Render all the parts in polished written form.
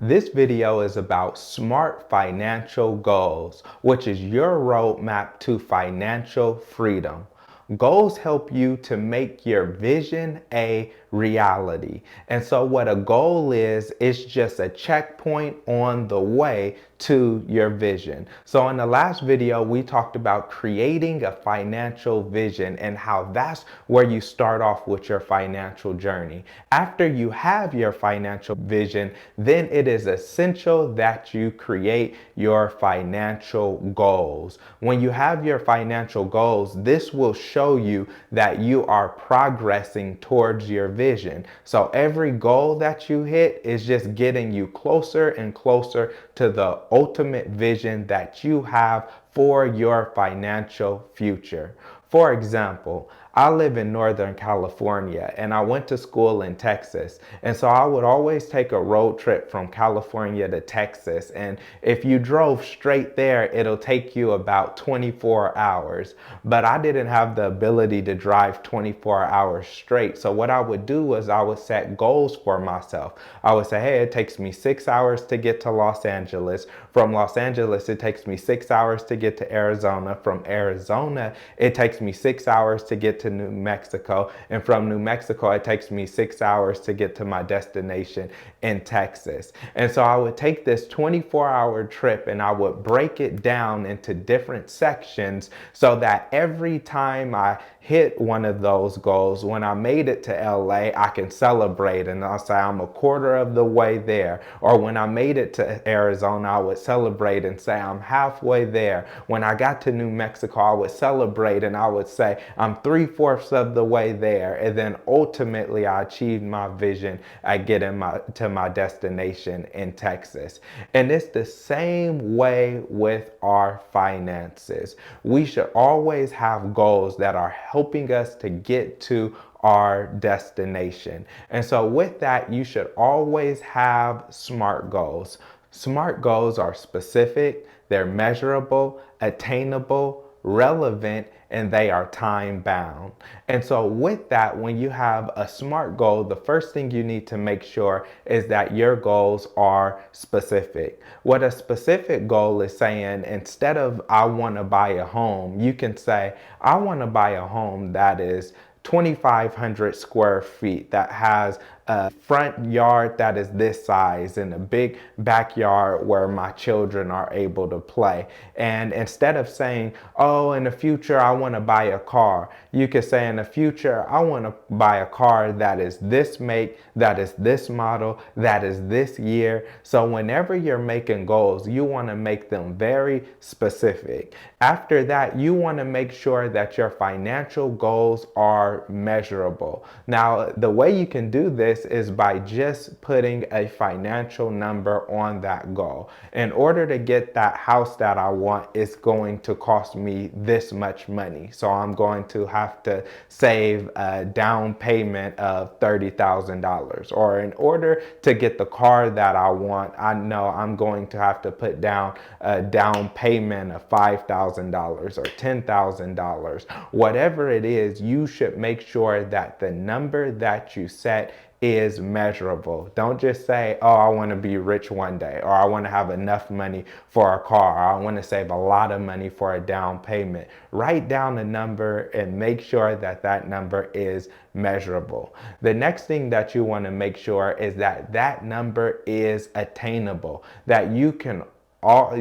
This video is about SMART financial goals, which is your roadmap to financial freedom. Goals help you to make your vision a reality. And so what a goal is just a checkpoint on the way to your vision. So in the last video, we talked about creating a financial vision and how that's where you start off with your financial journey. After you have your financial vision, then it is essential that you create your financial goals. When you have your financial goals, this will show you that you are progressing towards your vision. So every goal that you hit is just getting you closer and closer to the ultimate vision that you have for your financial future. For example, I live in Northern California and I went to school in Texas. And so I would always take a road trip from California to Texas. And if you drove straight there, it'll take you about 24 hours. But I didn't have the ability to drive 24 hours straight. So what I would do was I would set goals for myself. I would say, hey, it takes me 6 hours to get to Los Angeles. From Los Angeles, it takes me 6 hours to get to Arizona. From Arizona, it takes me 6 hours to get to New Mexico. And from New Mexico, it takes me 6 hours to get to my destination in Texas. And so I would take this 24-hour trip and I would break it down into different sections so that every time I hit one of those goals, when I made it to LA, I can celebrate and I'll say I'm a quarter of the way there. Or when I made it to Arizona, I would celebrate and say I'm halfway there. When I got to New Mexico, I would celebrate and I would say I'm 3/4 of the way there. And then ultimately I achieved my vision at getting to my destination in Texas. And it's the same way with our finances. We should always have goals that are helping us to get to our destination. And so with that, you should always have SMART goals. SMART goals are specific, they're measurable, attainable, relevant, and they are time bound. And so with that, when you have a SMART goal, the first thing you need to make sure is that your goals are specific. What a specific goal is saying, instead of I want to buy a home, you can say I want to buy a home that is 2,500 square feet, that has a front yard that is this size and a big backyard where my children are able to play. And instead of saying, oh, in the future, I want to buy a car, you could say in the future, I want to buy a car that is this make, that is this model, that is this year. So whenever you're making goals, you want to make them very specific. After that, you want to make sure that your financial goals are measurable. Now, the way you can do this is by just putting a financial number on that goal. In order to get that house that I want, it's going to cost me this much money. So I'm going to have to save a down payment of $30,000. Or in order to get the car that I want, I know I'm going to have to put down a down payment of $5,000 or $10,000. Whatever it is, you should make sure that the number that you set is measurable. Don't just say, oh, I want to be rich one day, or I want to have enough money for a car, or I want to save a lot of money for a down payment. Write down a number and make sure that that number is measurable. The next thing that you want to make sure is that that number is attainable, that you can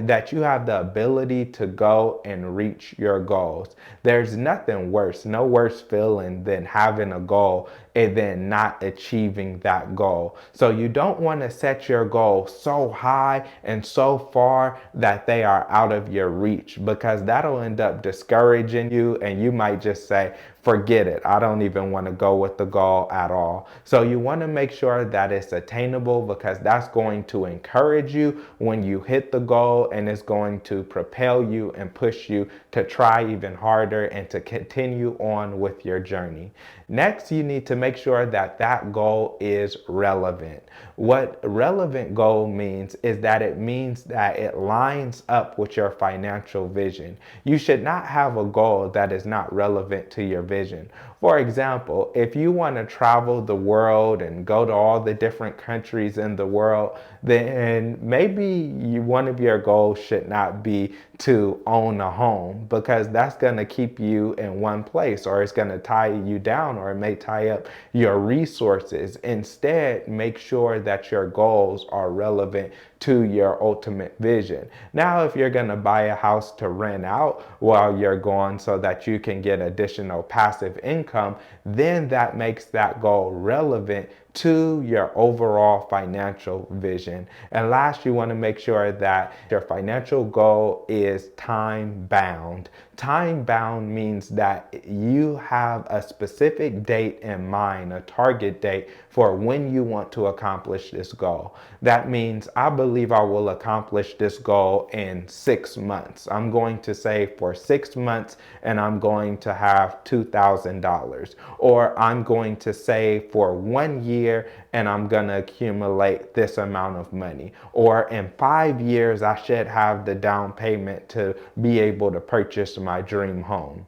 that you have the ability to go and reach your goals. There's nothing worse, no worse feeling than having a goal and then not achieving that goal. So you don't want to set your goal so high and so far that they are out of your reach, because that'll end up discouraging you and you might just say, forget it, I don't even want to go with the goal at all. So you want to make sure that it's attainable, because that's going to encourage you when you hit the goal, and it's going to propel you and push you to try even harder and to continue on with your journey. Next, you need to make sure that that goal is relevant. What a relevant goal means is that it means that it lines up with your financial vision. You should not have a goal that is not relevant to your vision. For example, if you want to travel the world and go to all the different countries in the world, then maybe one of your goals should not be to own a home, because that's going to keep you in one place, or it's going to tie you down, or it may tie up your resources. Instead, make sure that your goals are relevant to your ultimate vision. Now, if you're going to buy a house to rent out while you're gone so that you can get additional passive income, then that makes that goal relevant to your overall financial vision. And last, you want to make sure that your financial goal is time bound. Time bound means that you have a specific date in mind, a target date for when you want to accomplish this goal. That means I believe I will accomplish this goal in 6 months. I'm going to save for 6 months and I'm going to have $2,000. Or I'm going to save for 1 year and I'm going to accumulate this amount of money. Or in 5 years, I should have the down payment to be able to purchase my dream home.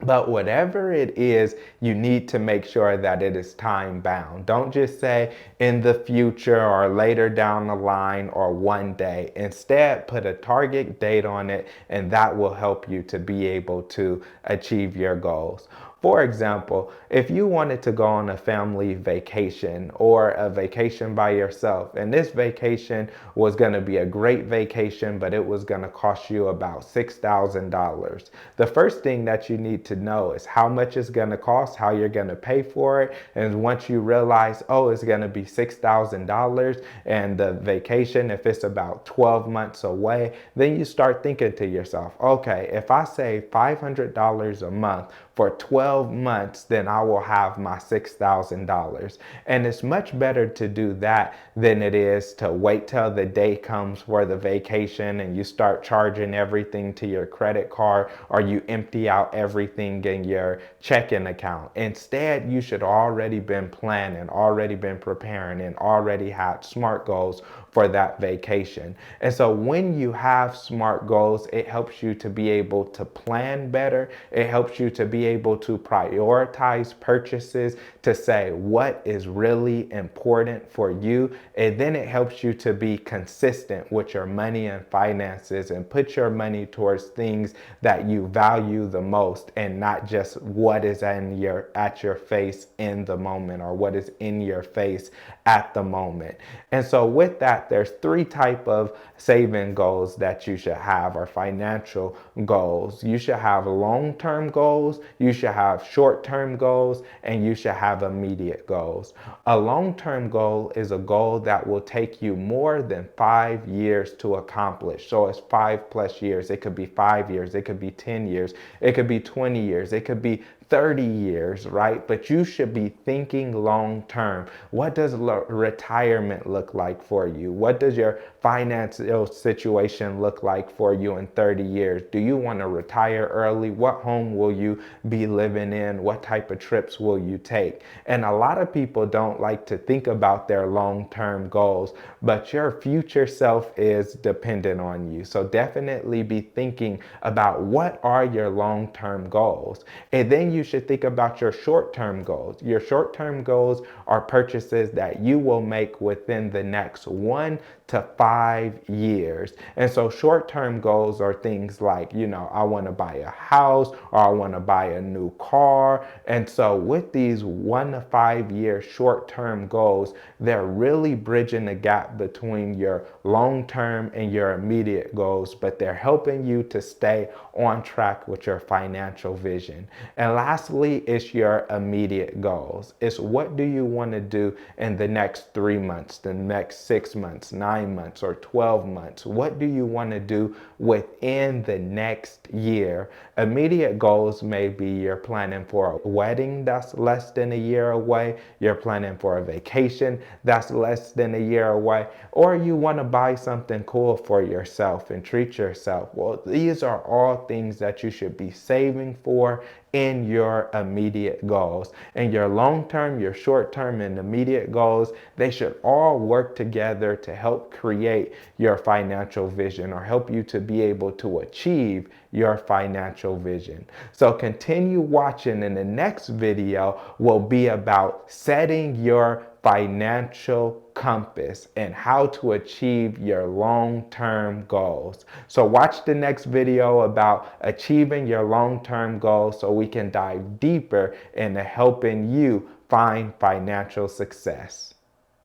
But whatever it is, you need to make sure that it is time bound. Don't just say in the future or later down the line or one day. Instead, put a target date on it, and that will help you to be able to achieve your goals. For example, if you wanted to go on a family vacation or a vacation by yourself, and this vacation was going to be a great vacation, but it was going to cost you about $6,000. The first thing that you need to know is how much it's going to cost, how you're going to pay for it. And once you realize, oh, it's going to be $6,000 and the vacation, if it's about 12 months away, then you start thinking to yourself, okay, if I save $500 a month for 12 months, then I will have my $6,000. And it's much better to do that than it is to wait till the day comes for the vacation and you start charging everything to your credit card, or you empty out everything in your checking account. Instead, you should already been planning, already been preparing, and already had SMART goals for that vacation. And so when you have SMART goals, it helps you to be able to plan better. It helps you to be able to prioritize purchases, to say what is really important for you. And then it helps you to be consistent with your money and finances and put your money towards things that you value the most, and not just what is at your face in the moment, or what is in your face at the moment. And so with that, there's 3 type of saving goals that you should have, or financial goals. You should have long-term goals, you should have short-term goals, and you should have immediate goals. A long-term goal is a goal that will take you more than 5 years to accomplish. So it's 5+ years. It could be 5 years, it could be 10 years, it could be 20 years, it could be 30 years, right? But you should be thinking long term. What does retirement look like for you? What does your financial situation look like for you in 30 years? Do you want to retire early? What home will you be living in? What type of trips will you take? And a lot of people don't like to think about their long-term goals, but your future self is dependent on you. So definitely be thinking about what are your long-term goals. And then you should think about your short-term goals. Your short-term goals are purchases that you will make within the next 1 to 5 years. And so short-term goals are things like, I want to buy a house, or I want to buy a new car. And so with these 1 to 5 year short-term goals, they're really bridging the gap between your long-term and your immediate goals, but they're helping you to stay on track with your financial vision. And lastly, it's your immediate goals. It's what do you want to do in the next 3 months, the next 6 months, 9 months, or 12 months? What do you want to do within the next year? Immediate goals may be you're planning for a wedding that's less than a year away, you're planning for a vacation that's less than a year away, or you want to buy something cool for yourself and treat yourself. Well, these are all things that you should be saving for in your immediate goals. And your long-term, your short-term, and immediate goals, they should all work together to help create your financial vision or help you to be able to achieve your financial vision. So continue watching, and the next video will be about setting your financial compass and how to achieve your long-term goals. So watch the next video about achieving your long-term goals so we can dive deeper into helping you find financial success.